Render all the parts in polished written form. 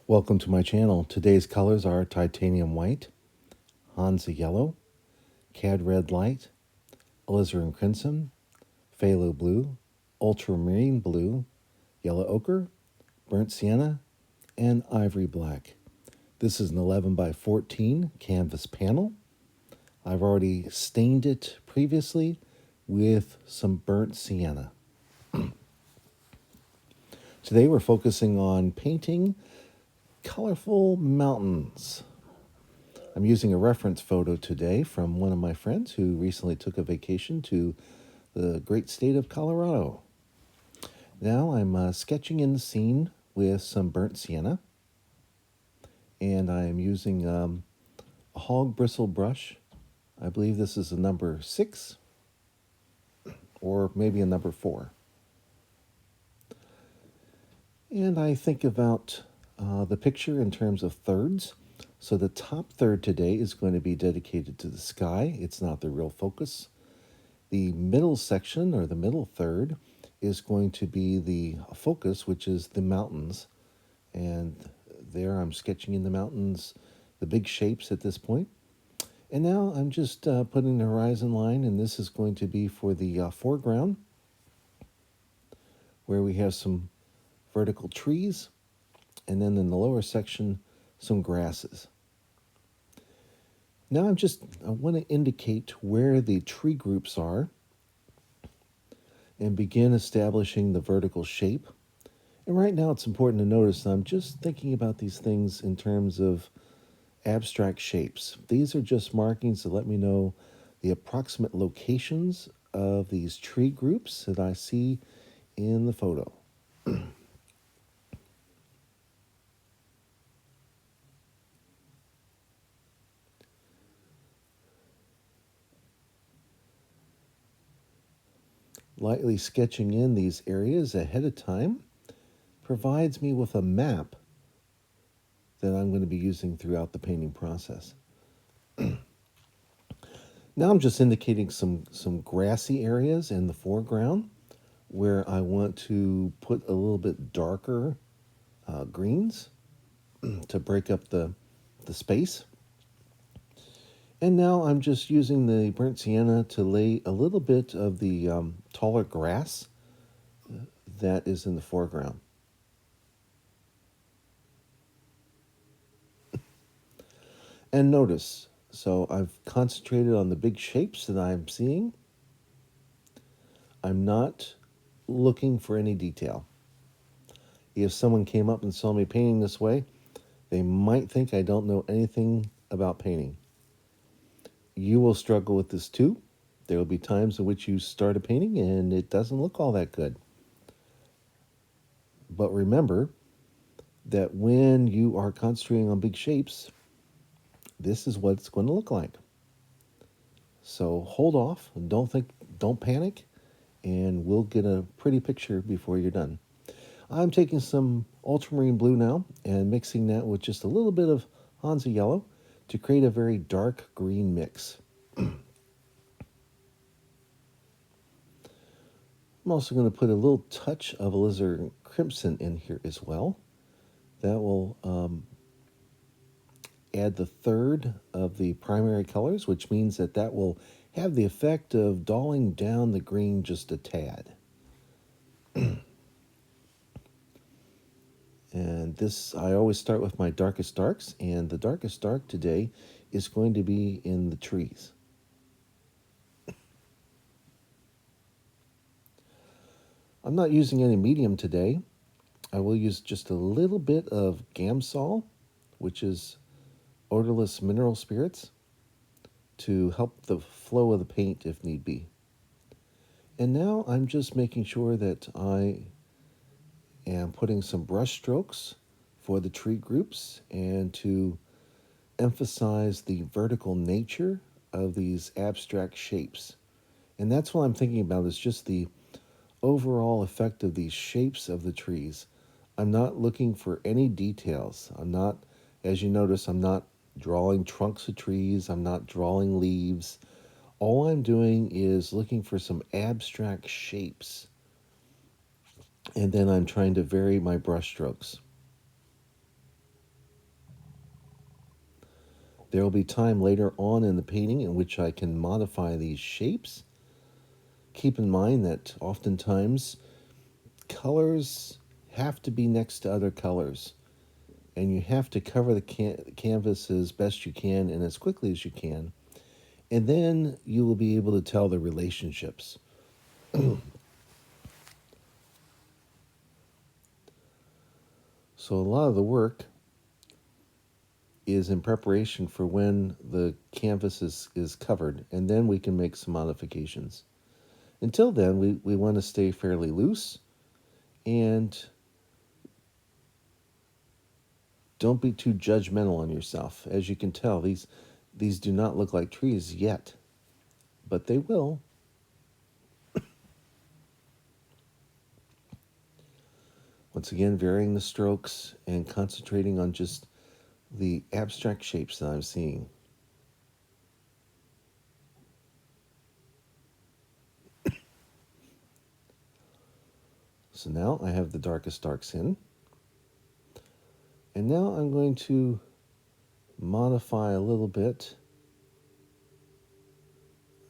Welcome to my channel. Today's colors are titanium white, Hansa yellow, cad red light, alizarin crimson, phthalo blue, ultramarine blue, yellow ochre, burnt sienna, and ivory black. This is an 11 by 14 canvas panel. I've already stained it previously with some burnt sienna. Today we're focusing on painting colorful mountains. I'm using a reference photo today from one of my friends who recently took a vacation to the great state of Colorado. Now I'm sketching in the scene with some burnt sienna, and I'm using a hog bristle brush. I believe this is a number 6 or maybe a number 4. And I think about the picture in terms of thirds. So the top third today is going to be dedicated to the sky. It's not the real focus. The middle section, or the middle third, is going to be the focus, which is the mountains. And there I'm sketching in the mountains, the big shapes at this point. And now I'm just putting the horizon line, and this is going to be for the foreground, where we have some vertical trees, and then in the lower section, some grasses. Now I want to indicate where the tree groups are and begin establishing the vertical shape. And right now it's important to notice that I'm just thinking about these things in terms of abstract shapes. These are just markings to let me know the approximate locations of these tree groups that I see in the photo. Lightly sketching in these areas ahead of time provides me with a map that I'm going to be using throughout the painting process. Now I'm just indicating some grassy areas in the foreground where I want to put a little bit darker greens to break up the space. And now I'm just using the burnt sienna to lay a little bit of the taller grass that is in the foreground. And notice, so I've concentrated on the big shapes that I'm seeing. I'm not looking for any detail. If someone came up and saw me painting this way, they might think I don't know anything about painting. You will struggle with this too. There will be times in which you start a painting and it doesn't look all that good. But remember that when you are concentrating on big shapes, this is what it's going to look like. So hold off, don't panic, and we'll get a pretty picture before you're done. I'm taking some ultramarine blue now and mixing that with just a little bit of Hansa yellow to create a very dark green mix. I'm also going to put a little touch of alizarin crimson in here as well. That will add the third of the primary colors, which means that will have the effect of dulling down the green just a tad. And this, I always start with my darkest darks, and the darkest dark today is going to be in the trees. I'm not using any medium today. I will use just a little bit of Gamsol, which is odorless mineral spirits, to help the flow of the paint if need be. And now I'm just making sure that I am putting some brush strokes for the tree groups and to emphasize the vertical nature of these abstract shapes. And that's what I'm thinking about, is just the overall effect of these shapes of the trees. I'm not looking for any details. I'm not, as you notice, I'm not drawing trunks of trees. I'm not drawing leaves. All I'm doing is looking for some abstract shapes. And then I'm trying to vary my brush strokes. There will be time later on in the painting in which I can modify these shapes. Keep in mind that oftentimes colors have to be next to other colors, and you have to cover the canvas as best you can and as quickly as you can, and then you will be able to tell the relationships. So a lot of the work is in preparation for when the canvas is covered, and then we can make some modifications. Until then, we want to stay fairly loose, and don't be too judgmental on yourself. As you can tell, these do not look like trees yet, but they will. Once again, varying the strokes and concentrating on just the abstract shapes that I'm seeing. So now I have the darkest darks in. And now I'm going to modify a little bit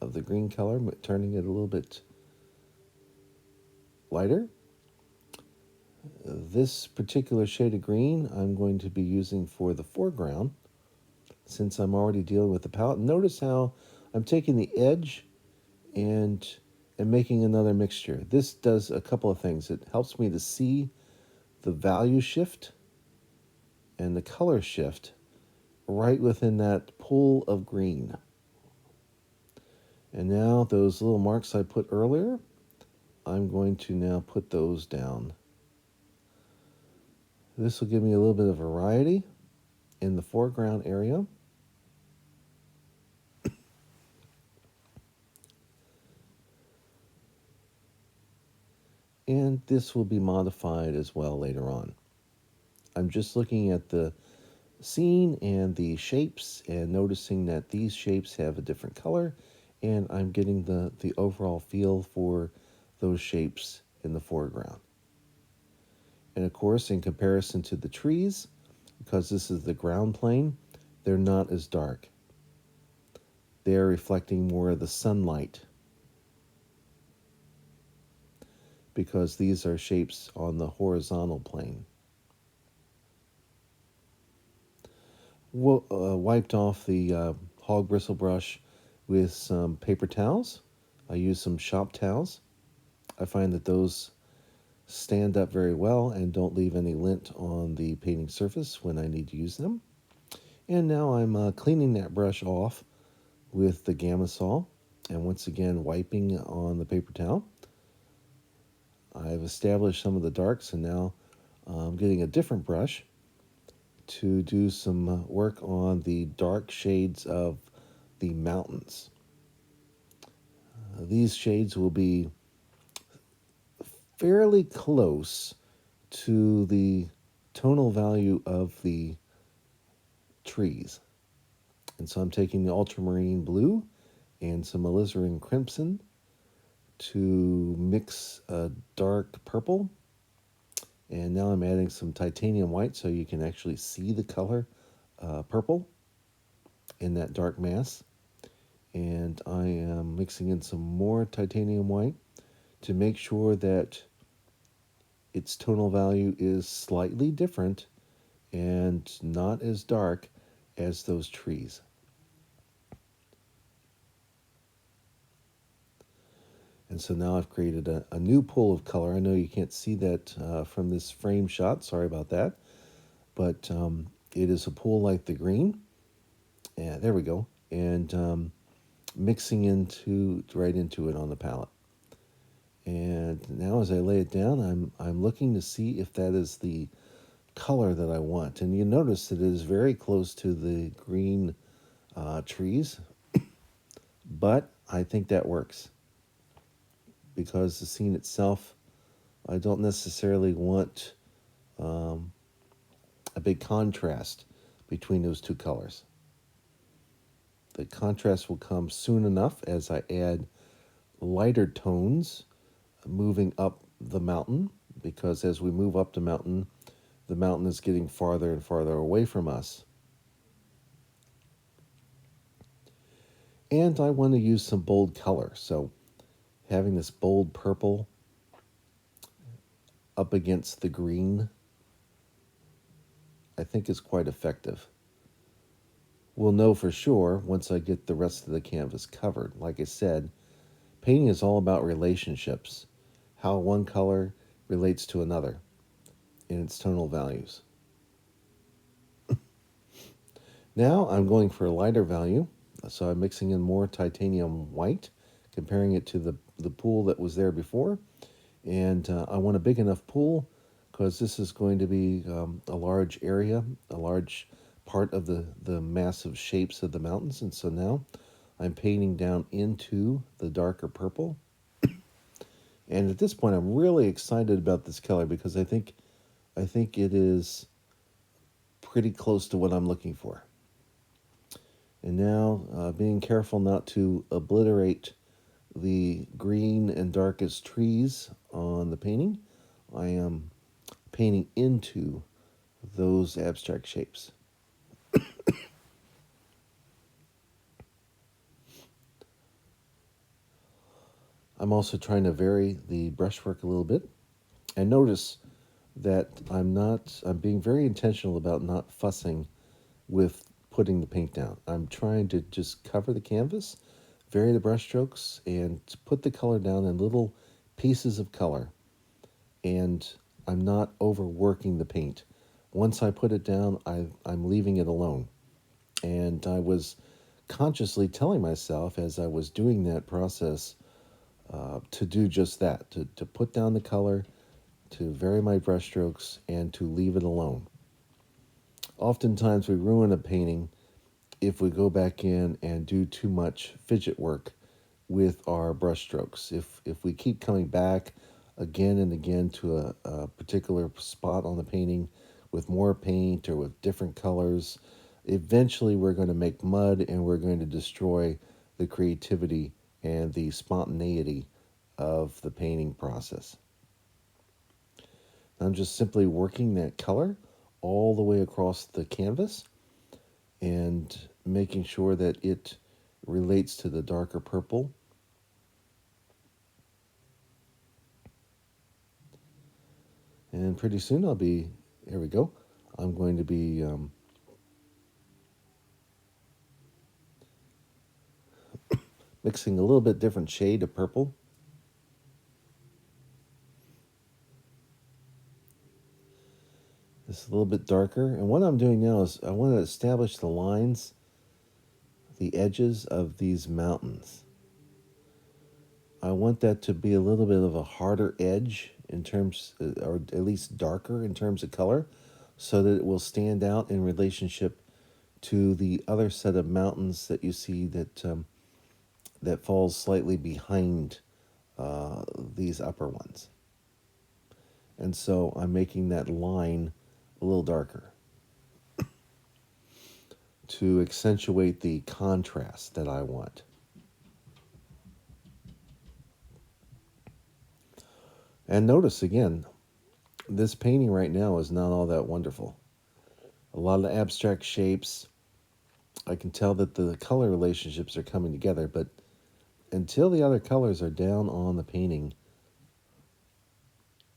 of the green color, turning it a little bit lighter. This particular shade of green I'm going to be using for the foreground since I'm already dealing with the palette. Notice how I'm taking the edge and making another mixture. This does a couple of things. It helps me to see the value shift and the color shift right within that pool of green. And now those little marks I put earlier, I'm going to now put those down. This will give me a little bit of variety in the foreground area. And this will be modified as well later on. I'm just looking at the scene and the shapes and noticing that these shapes have a different color, and I'm getting the overall feel for those shapes in the foreground. And of course, in comparison to the trees, because this is the ground plane, they're not as dark. They're reflecting more of the sunlight because these are shapes on the horizontal plane. Wiped off the hog bristle brush with some paper towels. I use some shop towels. I find that those stand up very well and don't leave any lint on the painting surface when I need to use them. And now I'm cleaning that brush off with the Gamma-Sol, and once again wiping on the paper towel. I've established some of the darks, and now I'm getting a different brush to do some work on the dark shades of the mountains. These shades will be fairly close to the tonal value of the trees. And so I'm taking the ultramarine blue and some alizarin crimson to mix a dark purple. And now I'm adding some titanium white so you can actually see the color purple in that dark mass. And I am mixing in some more titanium white to make sure that its tonal value is slightly different and not as dark as those trees. And so now I've created a new pool of color. I know you can't see that from this frame shot. Sorry about that. But it is a pool like the green. Yeah, there we go. And mixing right into it on the palette. And now as I lay it down, I'm looking to see if that is the color that I want. And you notice that it is very close to the green trees. But I think that works, because the scene itself, I don't necessarily want a big contrast between those two colors. The contrast will come soon enough as I add lighter tones moving up the mountain, because as we move up the mountain is getting farther and farther away from us. And I want to use some bold color. So having this bold purple up against the green, I think is quite effective. We'll know for sure once I get the rest of the canvas covered. Like I said, painting is all about relationships, how one color relates to another in its tonal values. Now I'm going for a lighter value, so I'm mixing in more titanium white, comparing it to the pool that was there before. And I want a big enough pool because this is going to be a large area, a large part of the massive shapes of the mountains. And so now I'm painting down into the darker purple. And at this point, I'm really excited about this color because I think it is pretty close to what I'm looking for. And now, being careful not to obliterate the green and darkest trees on the painting, I am painting into those abstract shapes. I'm also trying to vary the brushwork a little bit. And notice that I'm being very intentional about not fussing with putting the paint down. I'm trying to just cover the canvas, vary the brushstrokes, and put the color down in little pieces of color. And I'm not overworking the paint. Once I put it down, I'm leaving it alone. And I was consciously telling myself as I was doing that process to do just that, to put down the color, to vary my brushstrokes, and to leave it alone. Oftentimes we ruin a painting if we go back in and do too much fidget work with our brushstrokes. If we keep coming back again and again to a particular spot on the painting with more paint or with different colors, eventually we're going to make mud and we're going to destroy the creativity and the spontaneity of the painting process. I'm just simply working that color all the way across the canvas and making sure that it relates to the darker purple. And pretty soon here we go. I'm going to be mixing a little bit different shade of purple. This is a little bit darker. And what I'm doing now is I want to establish the lines, the edges of these mountains. I want that to be a little bit of a harder edge in terms, or at least darker in terms of color, so that it will stand out in relationship to the other set of mountains that you see that falls slightly behind these upper ones. And so I'm making that line a little darker to accentuate the contrast that I want. And notice again, this painting right now is not all that wonderful. A lot of abstract shapes. I can tell that the color relationships are coming together, but until the other colors are down on the painting,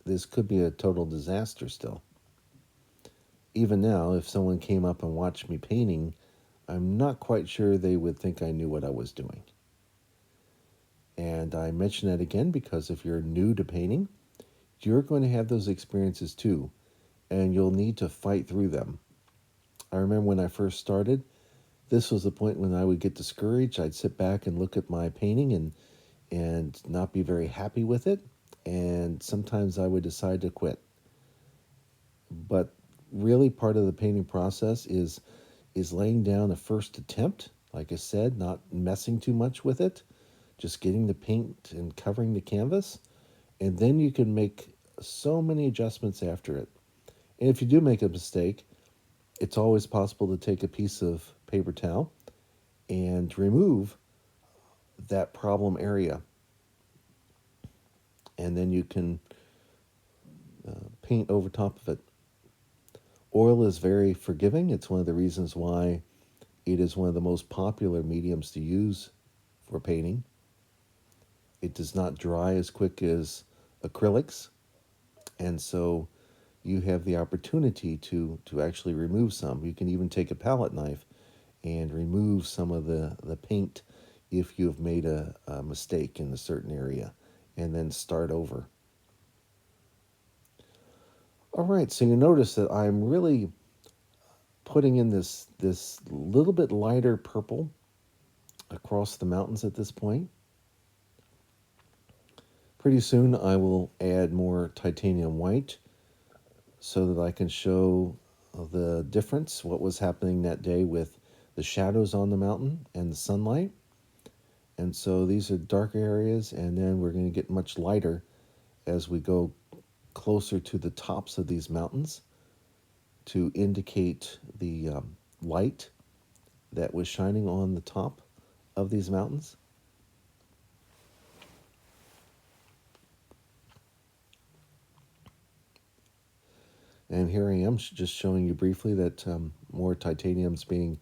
this could be a total disaster still. Even now, if someone came up and watched me painting, I'm not quite sure they would think I knew what I was doing. And I mention that again because if you're new to painting, you're going to have those experiences too, and you'll need to fight through them. I remember when I first started, this was the point when I would get discouraged. I'd sit back and look at my painting and not be very happy with it, and sometimes I would decide to quit. But really part of the painting process is laying down a first attempt, like I said, not messing too much with it, just getting the paint and covering the canvas, and then you can make so many adjustments after it. And if you do make a mistake, it's always possible to take a piece of paper towel and remove that problem area. And then you can paint over top of it. Oil is very forgiving. It's one of the reasons why it is one of the most popular mediums to use for painting. It does not dry as quick as acrylics, and so you have the opportunity to actually remove some. You can even take a palette knife and remove some of the paint if you have made a mistake in a certain area, and then start over. All right, so you notice that I'm really putting in this little bit lighter purple across the mountains at this point. Pretty soon I will add more titanium white so that I can show the difference, what was happening that day with the shadows on the mountain and the sunlight. And so these are darker areas, and then we're going to get much lighter as we go closer to the tops of these mountains to indicate the light that was shining on the top of these mountains. And here I am just showing you briefly that more titanium's being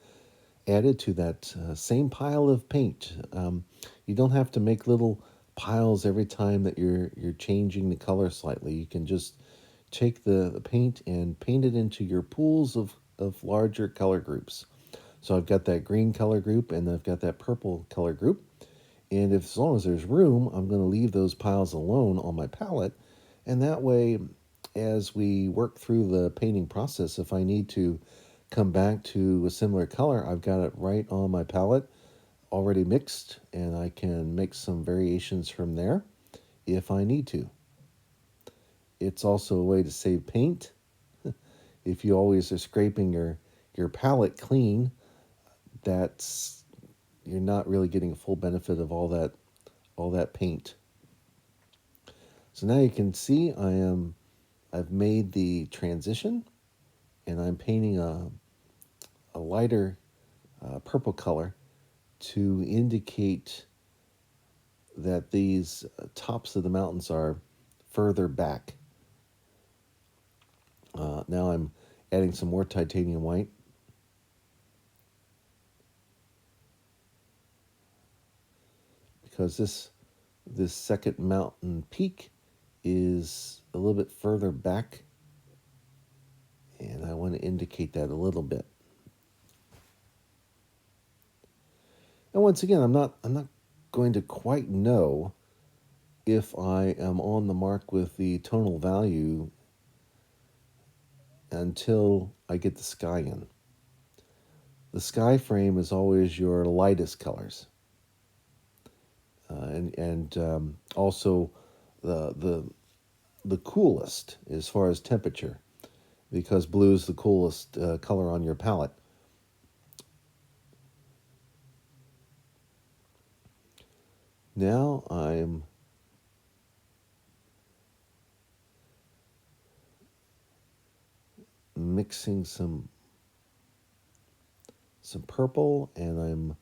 added to that same pile of paint. You don't have to make little piles every time that you're changing the color slightly. You can just take the paint and paint it into your pools of larger color groups. So I've got that green color group and I've got that purple color group. And if, as long as there's room, I'm going to leave those piles alone on my palette. And that way, as we work through the painting process, if I need to come back to a similar color, I've got it right on my palette already mixed, and I can make some variations from there if I need to. It's also a way to save paint. If you always are scraping your palette clean, that's you're not really getting a full benefit of all that paint. So now you can see I've made the transition, and I'm painting a lighter purple color to indicate that these tops of the mountains are further back. Now I'm adding some more titanium white. Because this second mountain peak is a little bit further back, and I want to indicate that a little bit. And once again, I'm not going to quite know if I am on the mark with the tonal value until I get the sky in. The sky frame is always your lightest colors, and also the coolest as far as temperature, because blue is the coolest color on your palette. Now I'm mixing some purple, and I'm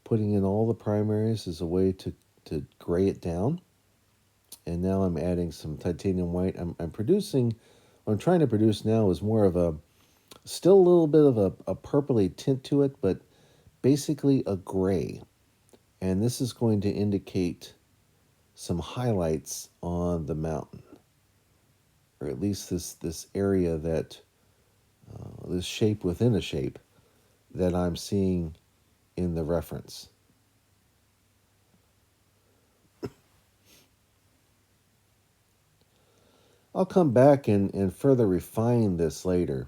putting in all the primaries as a way to gray it down. And now I'm adding some titanium white. I'm producing, what I'm trying to produce now is more of still a little bit of a purpley tint to it, but basically a gray. And this is going to indicate some highlights on the mountain, or at least this area that, this shape within a shape that I'm seeing in the reference. I'll come back and further refine this later.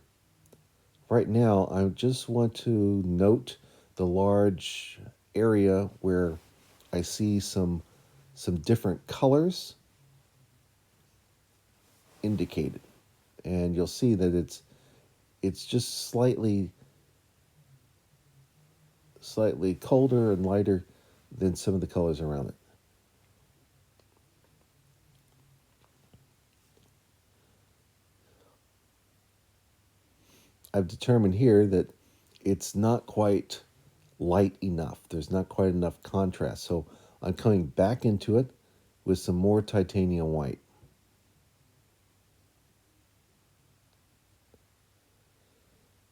Right now, I just want to note the large area where I see some different colors indicated. And you'll see that it's just slightly colder and lighter than some of the colors around it. I've determined here that it's not quite light enough. There's not quite enough contrast. So I'm coming back into it with some more titanium white.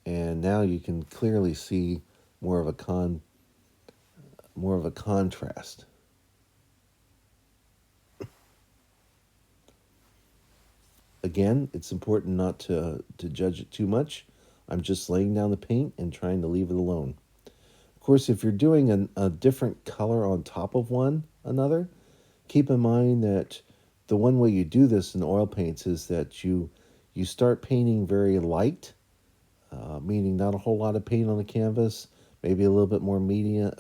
And now you can clearly see more of a more of a contrast. Again, it's important not to judge it too much. I'm just laying down the paint and trying to leave it alone. Of course, if you're doing a different color on top of one another, keep in mind that the one way you do this in oil paints is that you start painting very light, meaning not a whole lot of paint on the canvas, maybe a little bit more medium,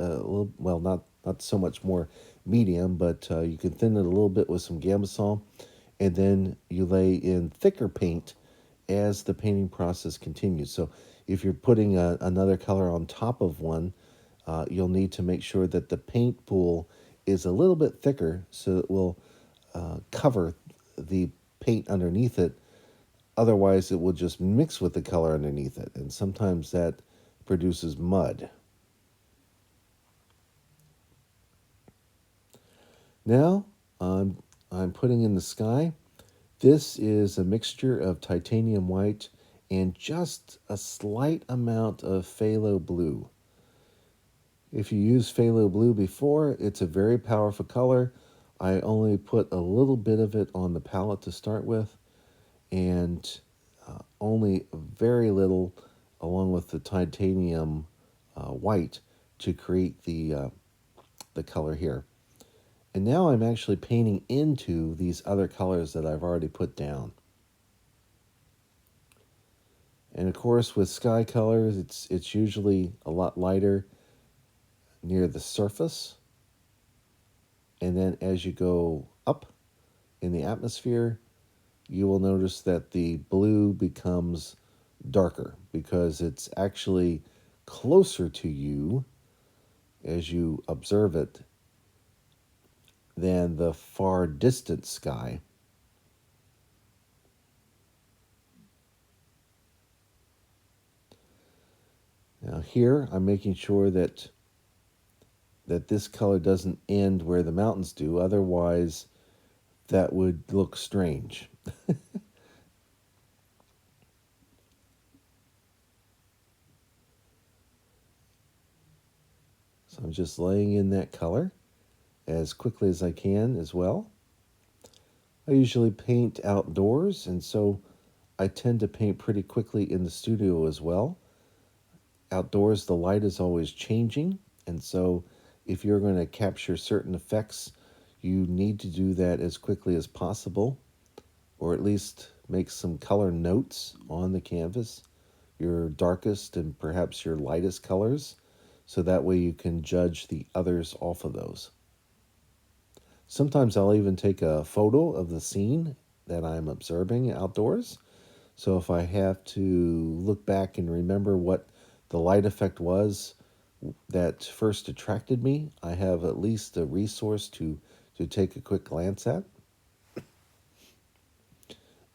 well, not so much more medium, but you can thin it a little bit with some Gamsol, and then you lay in thicker paint as the painting process continues. So if you're putting another color on top of one, you'll need to make sure that the paint pool is a little bit thicker so it will cover the paint underneath it. Otherwise, it will just mix with the color underneath it, and sometimes that produces mud. Now, I'm putting in the sky. This is a mixture of titanium white and just a slight amount of phthalo blue. If you used phthalo blue before, it's a very powerful color. I only put a little bit of it on the palette to start with, and only very little along with the titanium white to create the color here. And now I'm actually painting into these other colors that I've already put down. And of course, with sky colors, it's usually a lot lighter near the surface. And then as you go up in the atmosphere, you will notice that the blue becomes darker because it's actually closer to you as you observe it than the far distant sky. Now here I'm making sure that this color doesn't end where the mountains do, otherwise that would look strange. So I'm just laying in that color as quickly as I can as well. I usually paint outdoors, and so I tend to paint pretty quickly in the studio as well. Outdoors, the light is always changing, and so if you're going to capture certain effects, you need to do that as quickly as possible, or at least make some color notes on the canvas, your darkest and perhaps your lightest colors, so that way you can judge the others off of those. Sometimes I'll even take a photo of the scene that I'm observing outdoors. So if I have to look back and remember what the light effect was that first attracted me, I have at least a resource to take a quick glance at.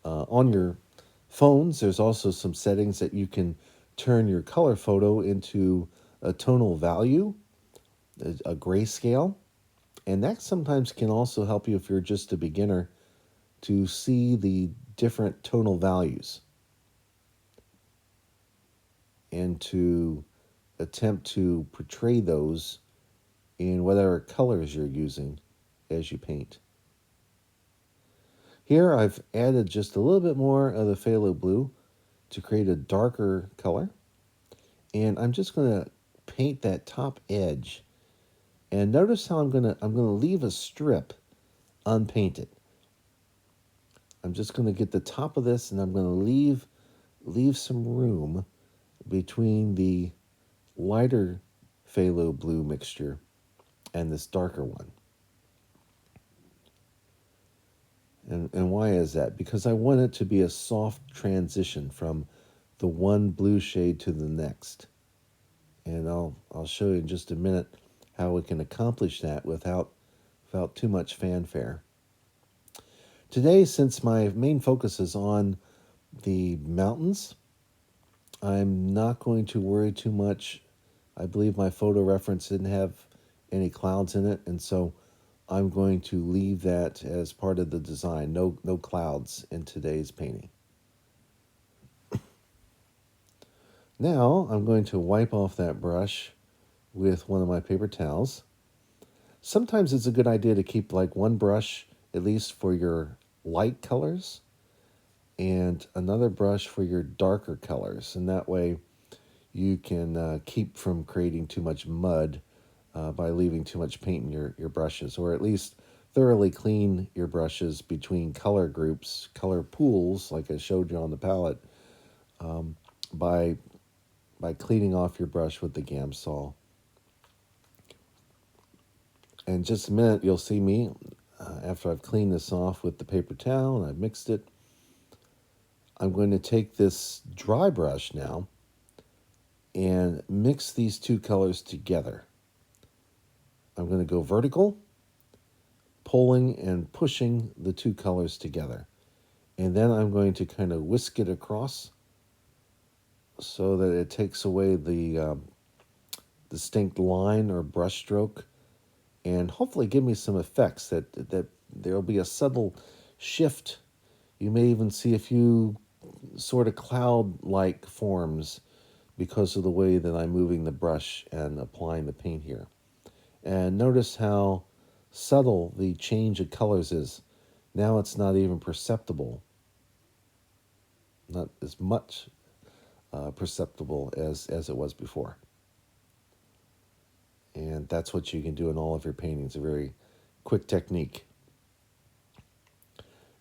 On your phones, there's also some settings that you can turn your color photo into a tonal value, a grayscale. And that sometimes can also help you if you're just a beginner to see the different tonal values and to attempt to portray those in whatever colors you're using as you paint. Here I've added just a little bit more of the phthalo blue to create a darker color. And I'm just going to paint that top edge. And notice how I'm going to leave a strip unpainted. I'm just going to get the top of this, and I'm going to leave some room between the lighter phthalo blue mixture and this darker one. And why is that? Because I want it to be a soft transition from the one blue shade to the next. And I'll show you in just a minute how we can accomplish that without too much fanfare. Today, since my main focus is on the mountains, I'm not going to worry too much. I believe my photo reference didn't have any clouds in it, and so I'm going to leave that as part of the design. No clouds in today's painting. Now I'm going to wipe off that brush with one of my paper towels. Sometimes it's a good idea to keep like one brush at least for your light colors and another brush for your darker colors. And that way you can keep from creating too much mud by leaving too much paint in your brushes, or at least thoroughly clean your brushes between color groups, color pools, like I showed you on the palette, by cleaning off your brush with the Gamsol. In just a minute, you'll see me after I've cleaned this off with the paper towel and I've mixed it. I'm going to take this dry brush now and mix these two colors together. I'm going to go vertical, pulling and pushing the two colors together. And then I'm going to kind of whisk it across so that it takes away the distinct line or brush stroke, and hopefully give me some effects that there'll be a subtle shift. You may even see a few sort of cloud-like forms because of the way that I'm moving the brush and applying the paint here. And notice how subtle the change of colors is. Now it's not even perceptible, not as much perceptible as it was before. And that's what you can do in all of your paintings, a very quick technique.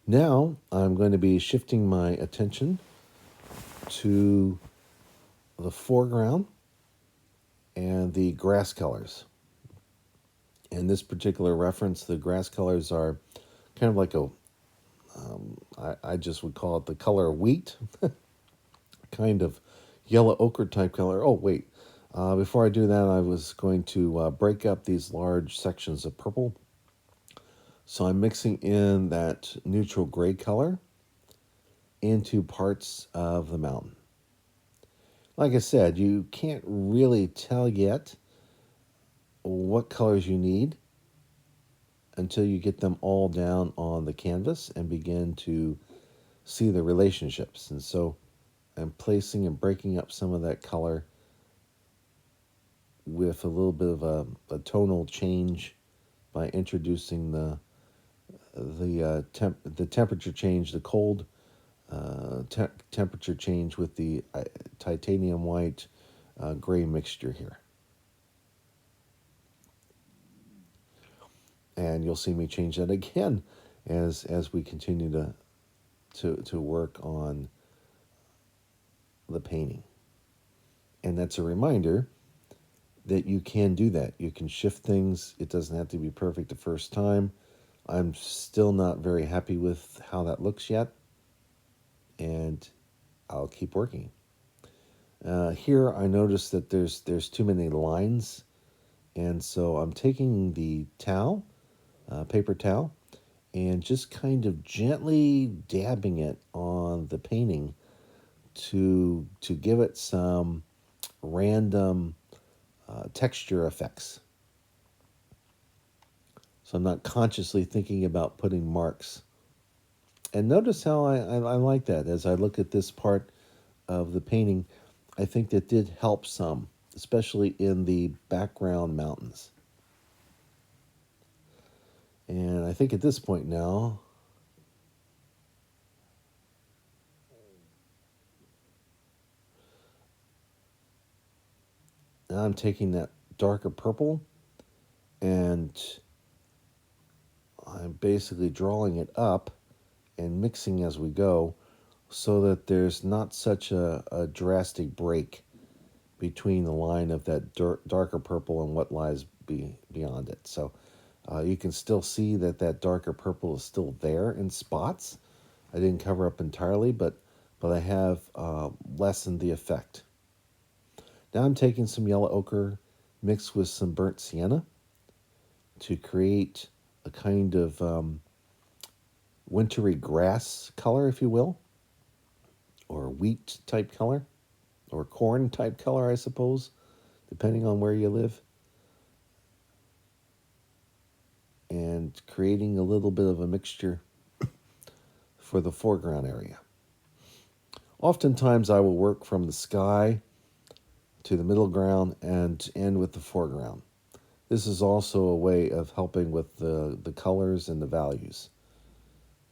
Now I'm going to be shifting my attention to the foreground and the grass colors. In this particular reference, the grass colors are kind of like I just would call it the color wheat, kind of yellow ochre type color. Oh, wait. Before I do that, I was going to break up these large sections of purple. So I'm mixing in that neutral gray color into parts of the mountain. Like I said, you can't really tell yet what colors you need until you get them all down on the canvas and begin to see the relationships. And so I'm placing and breaking up some of that color with a little bit of a tonal change by introducing the temperature change, the cold temperature change with the titanium white gray mixture here. And you'll see me change that again as we continue to work on the painting. And that's a reminder that you can do that. You can shift things. It doesn't have to be perfect the first time. I'm still not very happy with how that looks yet, and I'll keep working. Here I notice that there's too many lines, and so I'm taking the towel, paper towel, and just kind of gently dabbing it on the painting to give it some random texture effects. So I'm not consciously thinking about putting marks. And notice how I like that. As I look at this part of the painting, I think that did help some, especially in the background mountains. And I think at this point now, I'm taking that darker purple and I'm basically drawing it up and mixing as we go so that there's not such a drastic break between the line of that darker purple and what lies beyond it. So you can still see that darker purple is still there in spots. I didn't cover up entirely, but I have lessened the effect. Now I'm taking some yellow ochre mixed with some burnt sienna to create a kind of wintry grass color, if you will, or wheat type color, or corn type color, I suppose, depending on where you live. And creating a little bit of a mixture for the foreground area. Oftentimes I will work from the sky to the middle ground and end with the foreground. This is also a way of helping with the colors and the values.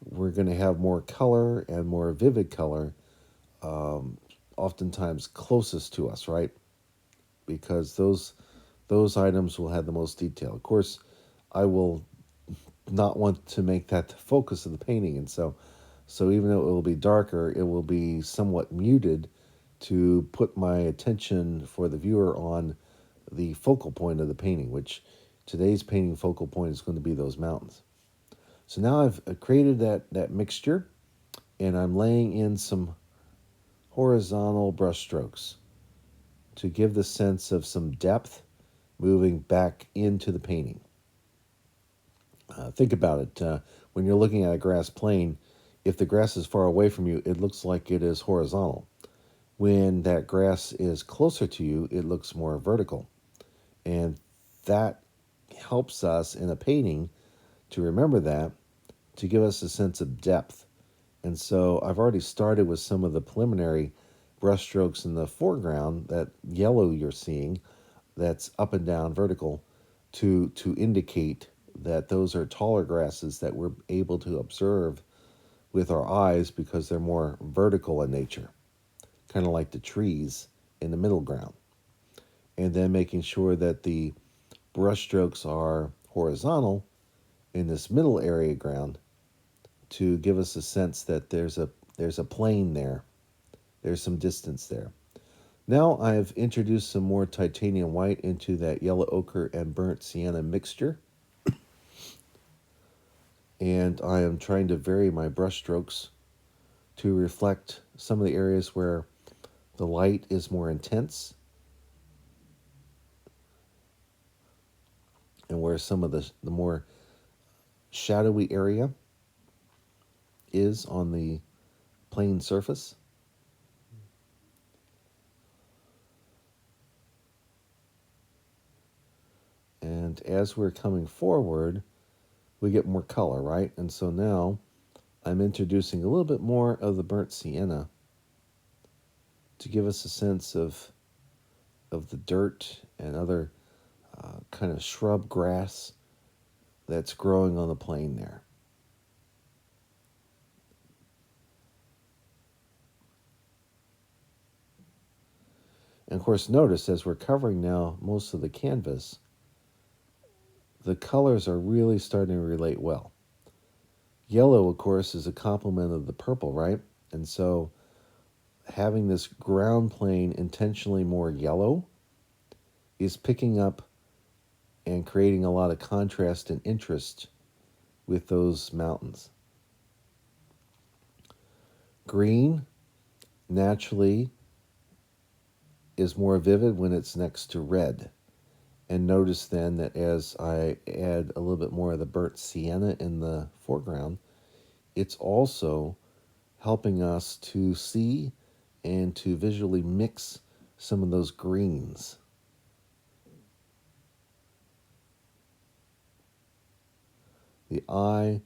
We're going to have more color and more vivid color, um, oftentimes closest to us, right? Because those items will have the most detail. Of course, I will not want to make that the focus of the painting, and so even though it will be darker, it will be somewhat muted to put my attention for the viewer on the focal point of the painting, which today's painting focal point is going to be those mountains. So now I've created that mixture, and I'm laying in some horizontal brush strokes to give the sense of some depth moving back into the painting. Think about it. When you're looking at a grass plane, if the grass is far away from you, it looks like it is horizontal. When that grass is closer to you, it looks more vertical. And that helps us in a painting to remember that, to give us a sense of depth. And so I've already started with some of the preliminary brush strokes in the foreground, that yellow you're seeing, that's up and down vertical, to indicate that those are taller grasses that we're able to observe with our eyes because they're more vertical in nature, kind of like the trees in the middle ground. And then making sure that the brush strokes are horizontal in this middle area ground to give us a sense that there's a plane there. There's some distance there. Now I've introduced some more titanium white into that yellow ochre and burnt sienna mixture. And I am trying to vary my brush strokes to reflect some of the areas where the light is more intense and where some of the more shadowy area is on the plane surface. And as we're coming forward, we get more color, right? And so now I'm introducing a little bit more of the burnt sienna to give us a sense of the dirt and other kind of shrub grass that's growing on the plane there. And of course, notice as we're covering now most of the canvas, the colors are really starting to relate well. Yellow, of course, is a complement of the purple, right? And so having this ground plane intentionally more yellow is picking up and creating a lot of contrast and interest with those mountains. Green naturally is more vivid when it's next to red. And notice then that as I add a little bit more of the burnt sienna in the foreground, it's also helping us to see and to visually mix some of those greens. The eye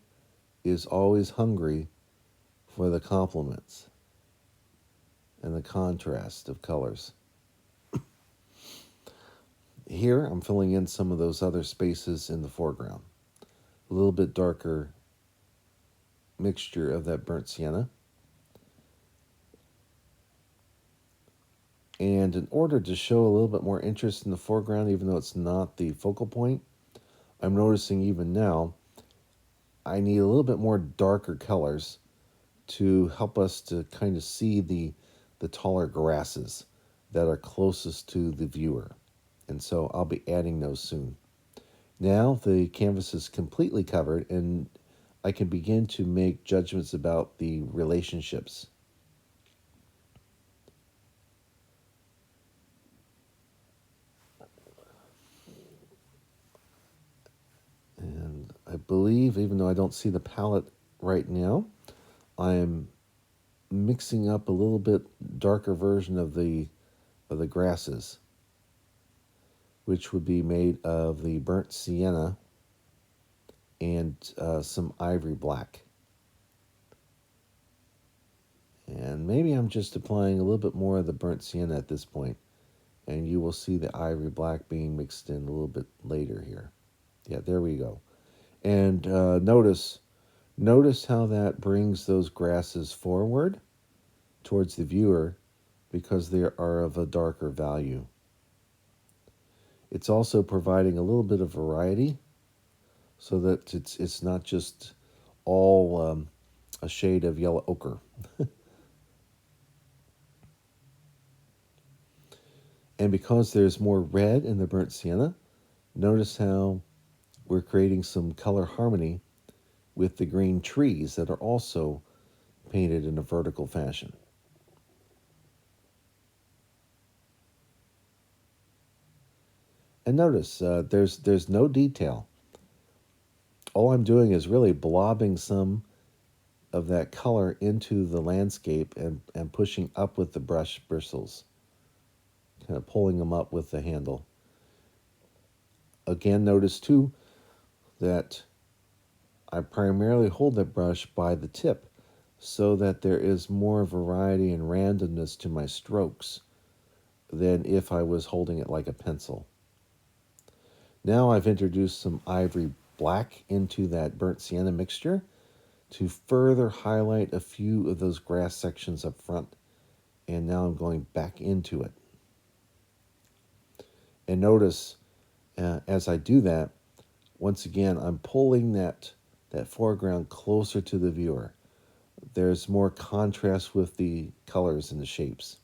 is always hungry for the complements and the contrast of colors. Here, I'm filling in some of those other spaces in the foreground. A little bit darker mixture of that burnt sienna. And in order to show a little bit more interest in the foreground, even though it's not the focal point, I'm noticing even now, I need a little bit more darker colors to help us to kind of see the taller grasses that are closest to the viewer. And so I'll be adding those soon. Now the canvas is completely covered and I can begin to make judgments about the relationships. And I believe, even though I don't see the palette right now, I am mixing up a little bit darker version of the grasses, which would be made of the burnt sienna and some ivory black. And maybe I'm just applying a little bit more of the burnt sienna at this point And you will see the ivory black being mixed in a little bit later here. Yeah, there we go. And notice how that brings those grasses forward towards the viewer because they are of a darker value. It's also providing a little bit of variety so that it's not just all a shade of yellow ochre. And because there's more red in the burnt sienna, notice how we're creating some color harmony with the green trees that are also painted in a vertical fashion. And notice there's no detail. All I'm doing is really blobbing some of that color into the landscape and pushing up with the brush bristles, kind of pulling them up with the handle. Again, notice too that I primarily hold the brush by the tip so that there is more variety and randomness to my strokes than if I was holding it like a pencil. Now I've introduced some ivory black into that burnt sienna mixture to further highlight a few of those grass sections up front. And now I'm going back into it. And notice as I do that, once again, I'm pulling that foreground closer to the viewer. There's more contrast with the colors and the shapes.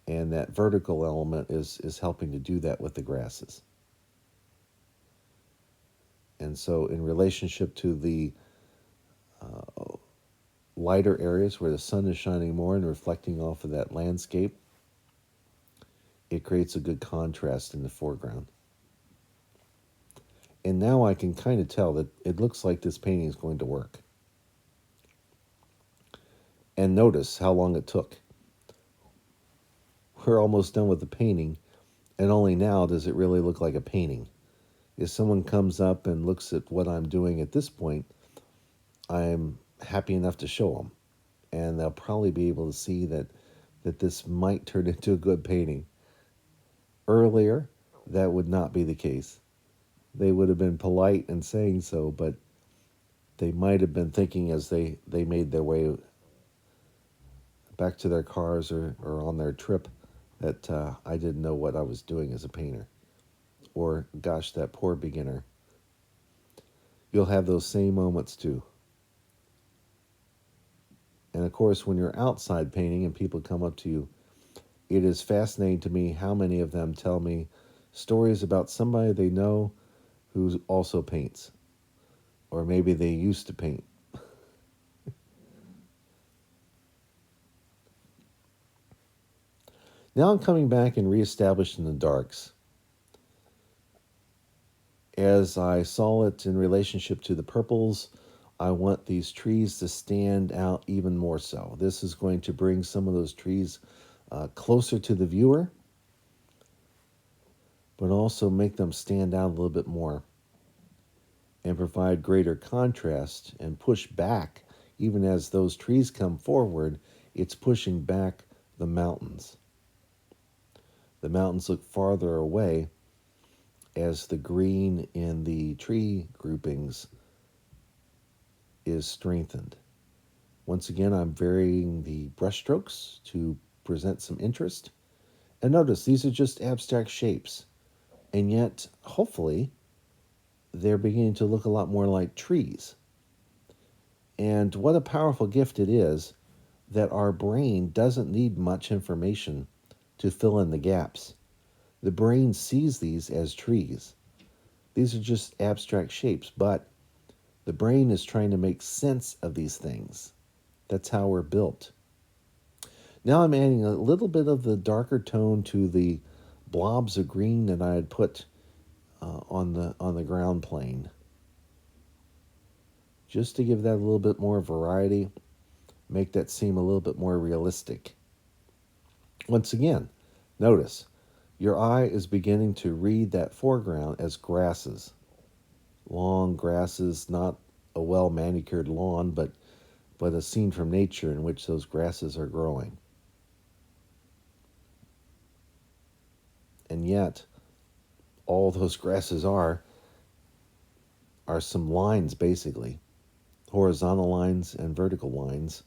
And that vertical element is helping to do that with the grasses. And so in relationship to the lighter areas where the sun is shining more and reflecting off of that landscape, it creates a good contrast in the foreground. And now I can kind of tell that it looks like this painting is going to work. And notice how long it took. We're almost done with the painting, and only now does it really look like a painting. If someone comes up and looks at what I'm doing at this point, I'm happy enough to show them. And they'll probably be able to see that this might turn into a good painting. Earlier, that would not be the case. They would have been polite in saying so, but they might have been thinking as they made their way back to their cars or on their trip that I didn't know what I was doing as a painter. Or, gosh, that poor beginner. You'll have those same moments too. And of course, when you're outside painting and people come up to you, it is fascinating to me how many of them tell me stories about somebody they know who also paints. Or maybe they used to paint. Now I'm coming back and reestablishing the darks. As I saw it in relationship to the purples, I want these trees to stand out even more so. This is going to bring some of those trees closer to the viewer, but also make them stand out a little bit more and provide greater contrast and push back. Even as those trees come forward, it's pushing back the mountains. The mountains look farther away as the green in the tree groupings is strengthened. Once again, I'm varying the brush strokes to present some interest. And notice, these are just abstract shapes. And yet, hopefully, they're beginning to look a lot more like trees. And what a powerful gift it is that our brain doesn't need much information to fill in the gaps. The brain sees these as trees. These are just abstract shapes, but the brain is trying to make sense of these things. That's how we're built. Now I'm adding a little bit of the darker tone to the blobs of green that I had put on the ground plane, just to give that a little bit more variety, make that seem a little bit more realistic. Once again, notice your eye is beginning to read that foreground as grasses, long grasses, not a well manicured lawn, but a scene from nature in which those grasses are growing. And yet, all those grasses are some lines, basically, horizontal lines and vertical lines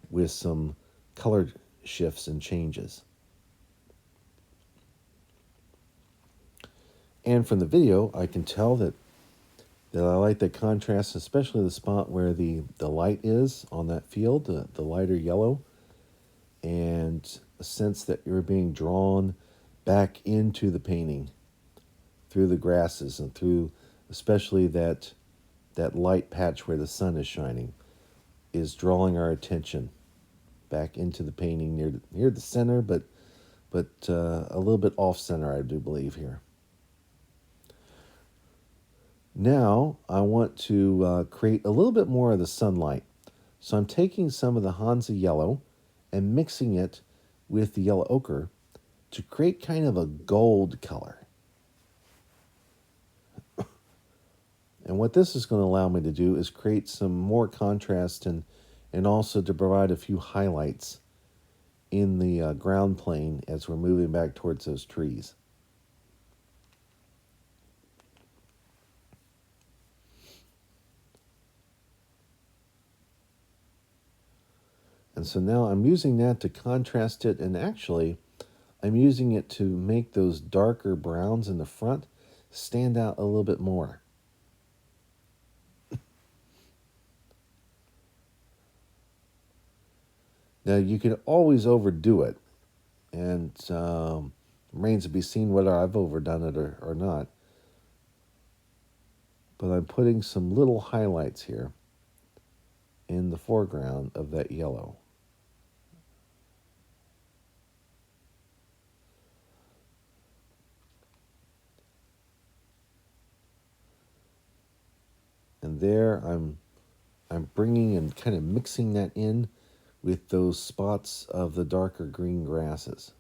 with some color shifts and changes. And from the video, I can tell that I like the contrast, especially the spot where the light is on that field, the lighter yellow, and a sense that you're being drawn back into the painting through the grasses and through especially that light patch where the sun is shining is drawing our attention back into the painting near the center, but a little bit off center, I do believe here. Now I want to create a little bit more of the sunlight. So I'm taking some of the Hansa yellow and mixing it with the yellow ochre to create kind of a gold color. And what this is going to allow me to do is create some more contrast and also to provide a few highlights in the ground plane as we're moving back towards those trees. And so now I'm using that to contrast it, and actually I'm using it to make those darker browns in the front stand out a little bit more. Now you can always overdo it, and remains to be seen whether I've overdone it or not. But I'm putting some little highlights here in the foreground of that yellow. And there I'm bringing and kind of mixing that in with those spots of the darker green grasses.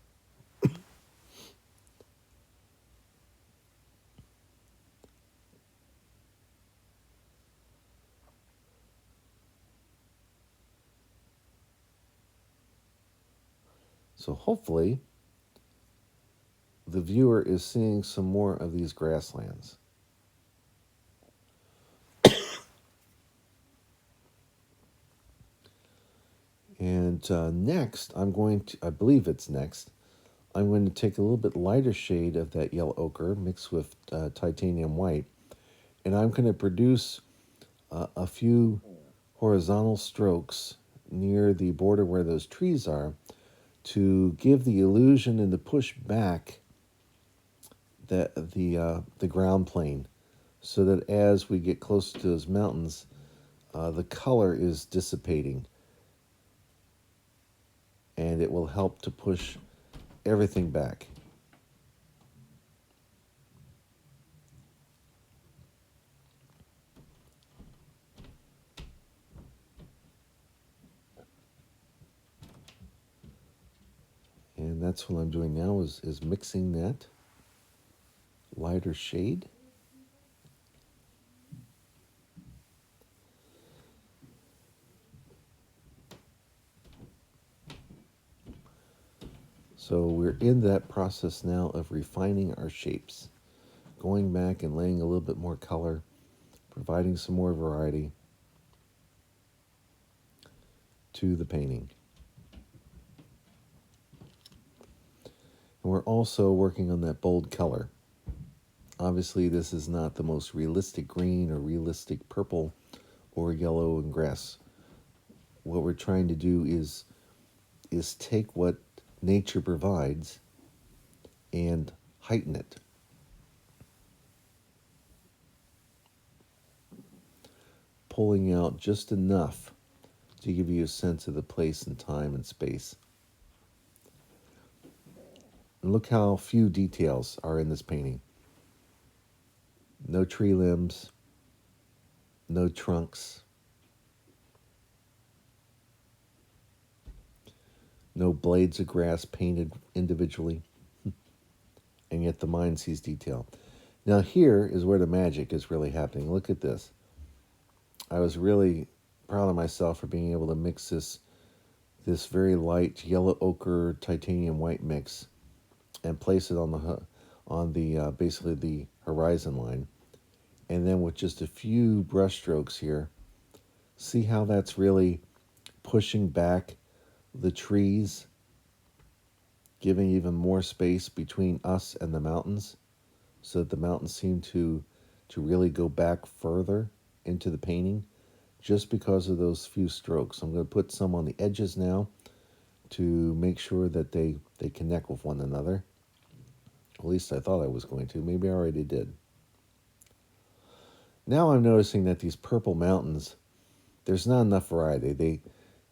So hopefully the viewer is seeing some more of these grasslands. And next, I believe it's next, I'm going to take a little bit lighter shade of that yellow ochre mixed with titanium white, and I'm going to produce a few horizontal strokes near the border where those trees are to give the illusion and to push back the ground plane so that as we get closer to those mountains, the color is dissipating, and it will help to push everything back. And that's what I'm doing now is mixing that lighter shade. So we're in that process now of refining our shapes, going back and laying a little bit more color, providing some more variety to the painting. And we're also working on that bold color. Obviously, this is not the most realistic green or realistic purple or yellow and grass. What we're trying to do is take what nature provides and heighten it. Pulling out just enough to give you a sense of the place and time and space. And look how few details are in this painting. No tree limbs, no trunks, no blades of grass painted individually, and yet the mind sees detail. Now here is where the magic is really happening. Look at this. I was really proud of myself for being able to mix this very light yellow ochre titanium white mix and place it on on the basically the horizon line. And then with just a few brush strokes here, see how that's really pushing back the trees, giving even more space between us and the mountains, so that the mountains seem to really go back further into the painting just because of those few strokes. I'm going to put some on the edges now to make sure that they connect with one another. At least I thought I was going to. Maybe I already did. Now I'm noticing that these purple mountains, there's not enough variety.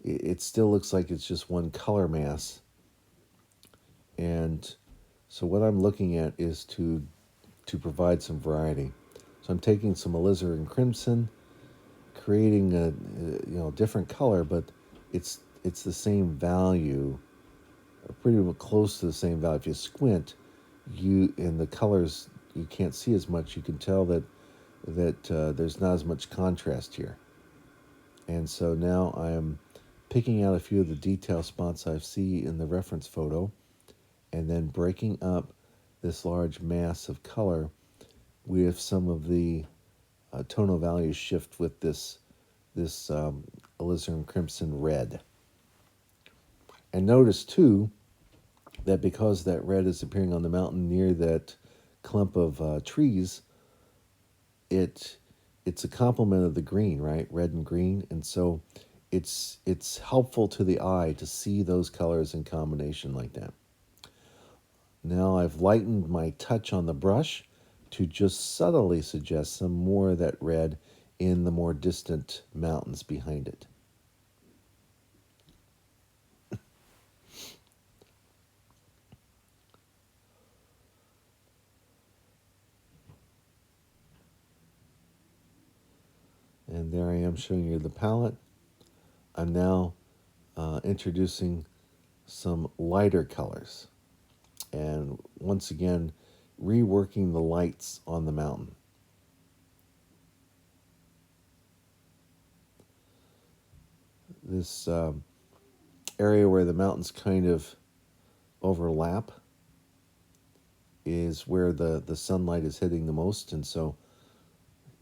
It still looks like it's just one color mass. And so what I'm looking at is to provide some variety. So I'm taking some alizarin crimson, creating a different color, but it's the same value, or pretty close to the same value. If you squint, you in the colors you can't see as much. You can tell that there's not as much contrast here. And so now I am picking out a few of the detail spots I see in the reference photo, and then breaking up this large mass of color with some of the tonal value shift with this alizarin crimson red. And notice too that because that red is appearing on the mountain near that clump of trees, it's a complement of the green, right? Red and green, and so it's helpful to the eye to see those colors in combination like that. Now I've lightened my touch on the brush to just subtly suggest some more of that red in the more distant mountains behind it. And there I am showing you the palette. I'm now introducing some lighter colors. And once again, reworking the lights on the mountain. This area where the mountains kind of overlap is where the sunlight is hitting the most. And so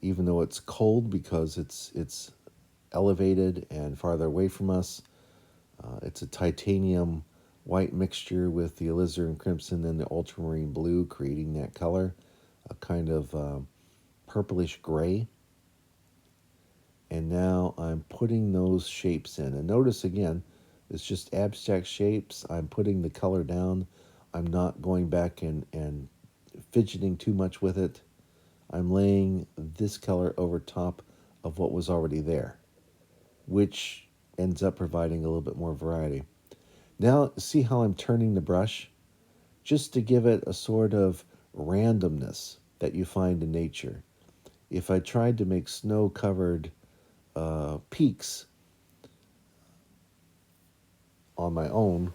even though it's cold because it's elevated and farther away from us, it's a titanium white mixture with the alizarin crimson and the ultramarine blue, creating that color, a kind of purplish gray. And now I'm putting those shapes in. And notice again, it's just abstract shapes. I'm putting the color down. I'm not going back and fidgeting too much with it. I'm laying this color over top of what was already there, which ends up providing a little bit more variety. Now, see how I'm turning the brush? Just to give it a sort of randomness that you find in nature. If I tried to make snow-covered peaks on my own,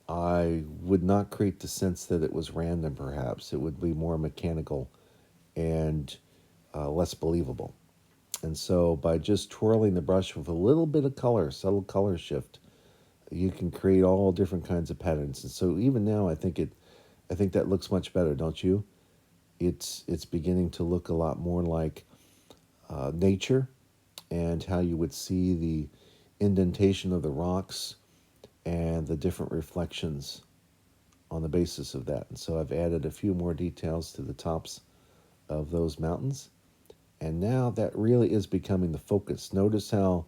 I would not create the sense that it was random, perhaps. It would be more mechanical and less believable. And so by just twirling the brush with a little bit of color, subtle color shift, you can create all different kinds of patterns. And so even now, I think that looks much better, don't you? It's beginning to look a lot more like nature, and how you would see the indentation of the rocks and the different reflections on the basis of that. And so I've added a few more details to the tops of those mountains. And now that really is becoming the focus. Notice how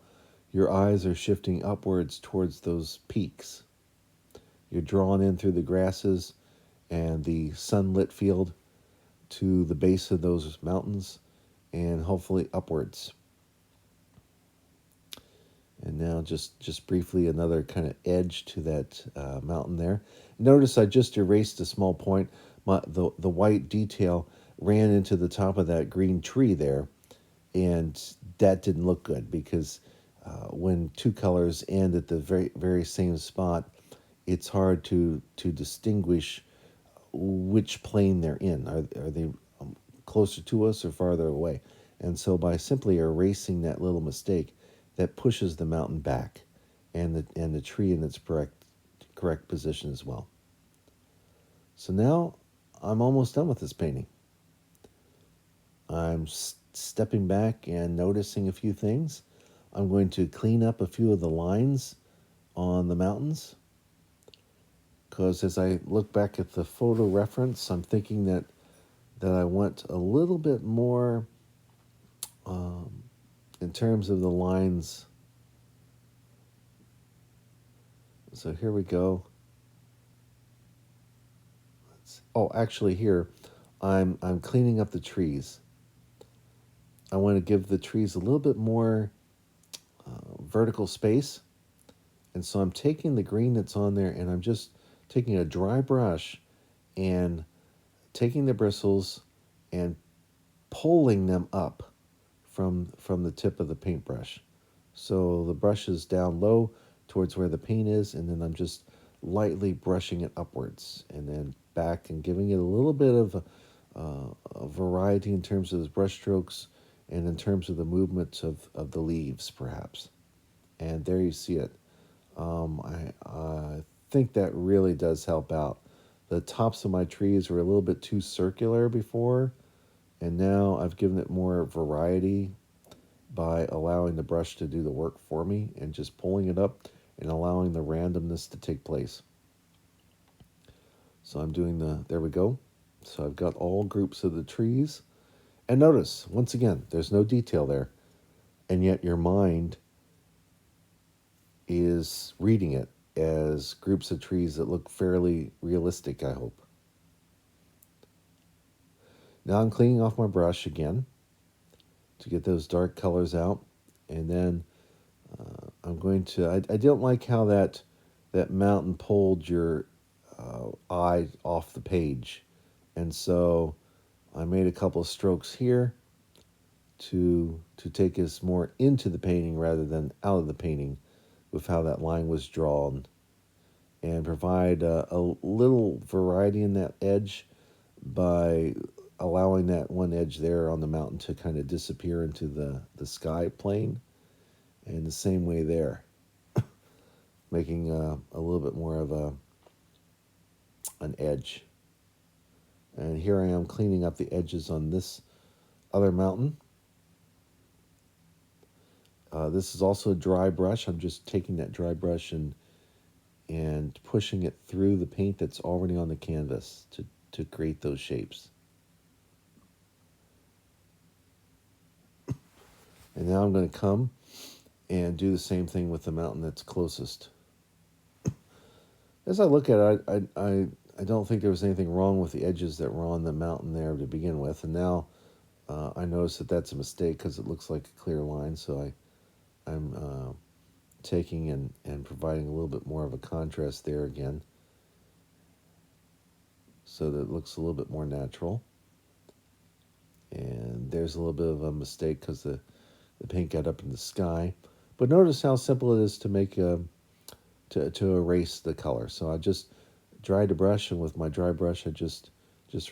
your eyes are shifting upwards towards those peaks. You're drawn in through the grasses and the sunlit field to the base of those mountains and hopefully upwards. And now just briefly another kind of edge to that mountain there. Notice I just erased a small point. The white detail ran into the top of that green tree there, and that didn't look good because when two colors end at the very, very same spot, it's hard to distinguish which plane they're in. Are they closer to us or farther away? And so by simply erasing that little mistake, that pushes the mountain back and the tree in its correct position as well. So now I'm almost done with this painting. I'm stepping back and noticing a few things. I'm going to clean up a few of the lines on the mountains because as I look back at the photo reference, I'm thinking that I want a little bit more in terms of the lines. So here we go. Oh, actually here, I'm cleaning up the trees. I want to give the trees a little bit more vertical space. And so I'm taking the green that's on there and I'm just taking a dry brush and taking the bristles and pulling them up from the tip of the paintbrush. So the brush is down low towards where the paint is, and then I'm just lightly brushing it upwards and then back and giving it a little bit of a variety in terms of the brush strokes and in terms of the movements of the leaves, perhaps. And there you see it. I think that really does help out. The tops of my trees were a little bit too circular before, and now I've given it more variety by allowing the brush to do the work for me and just pulling it up and allowing the randomness to take place. So I'm doing there we go. So I've got all groups of the trees. And notice, once again, there's no detail there. And yet your mind is reading it as groups of trees that look fairly realistic, I hope. Now I'm cleaning off my brush again to get those dark colors out. And then I'm going to, I don't like how that mountain pulled your eye off the page. And so I made a couple of strokes here to take us more into the painting rather than out of the painting with how that line was drawn, and provide a little variety in that edge by allowing that one edge there on the mountain to kind of disappear into the sky plane, and the same way there, making a little bit more of an edge. And here I am cleaning up the edges on this other mountain. This is also a dry brush. I'm just taking that dry brush and pushing it through the paint that's already on the canvas to create those shapes. And now I'm going to come and do the same thing with the mountain that's closest. As I look at it, I don't think there was anything wrong with the edges that were on the mountain there to begin with. And now I notice that that's a mistake because it looks like a clear line. So I'm taking and providing a little bit more of a contrast there again so that it looks a little bit more natural. And there's a little bit of a mistake because the paint got up in the sky. But notice how simple it is to make to erase the color. So I just dried the brush, and with my dry brush I just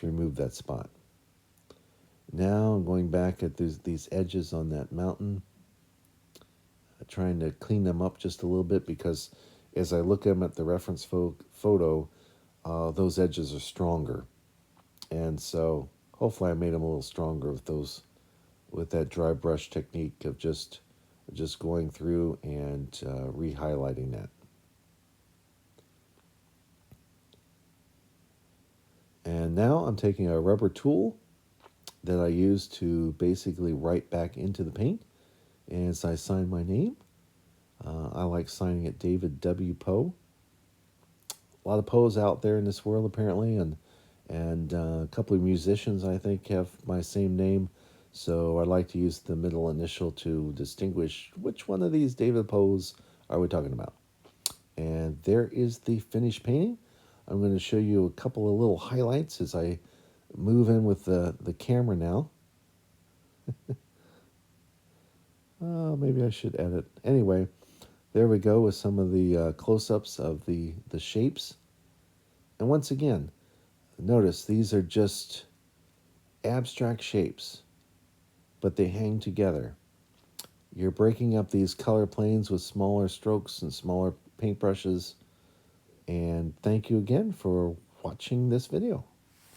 removed that spot. Now I'm going back at these edges on that mountain, trying to clean them up just a little bit, because as I look at them at the reference photo, those edges are stronger. And so hopefully I made them a little stronger with that dry brush technique of just going through and re-highlighting that. And now I'm taking a rubber tool that I use to basically write back into the paint as I sign my name. I like signing it David W. Poe. A lot of Poes out there in this world apparently, and a couple of musicians I think have my same name. So I like to use the middle initial to distinguish which one of these David Poes are we talking about. And there is the finished painting. I'm going to show you a couple of little highlights as I move in with the camera now. Maybe I should edit. Anyway, there we go with some of the close-ups of the shapes. And once again, notice these are just abstract shapes, but they hang together. You're breaking up these color planes with smaller strokes and smaller paintbrushes. And thank you again for watching this video.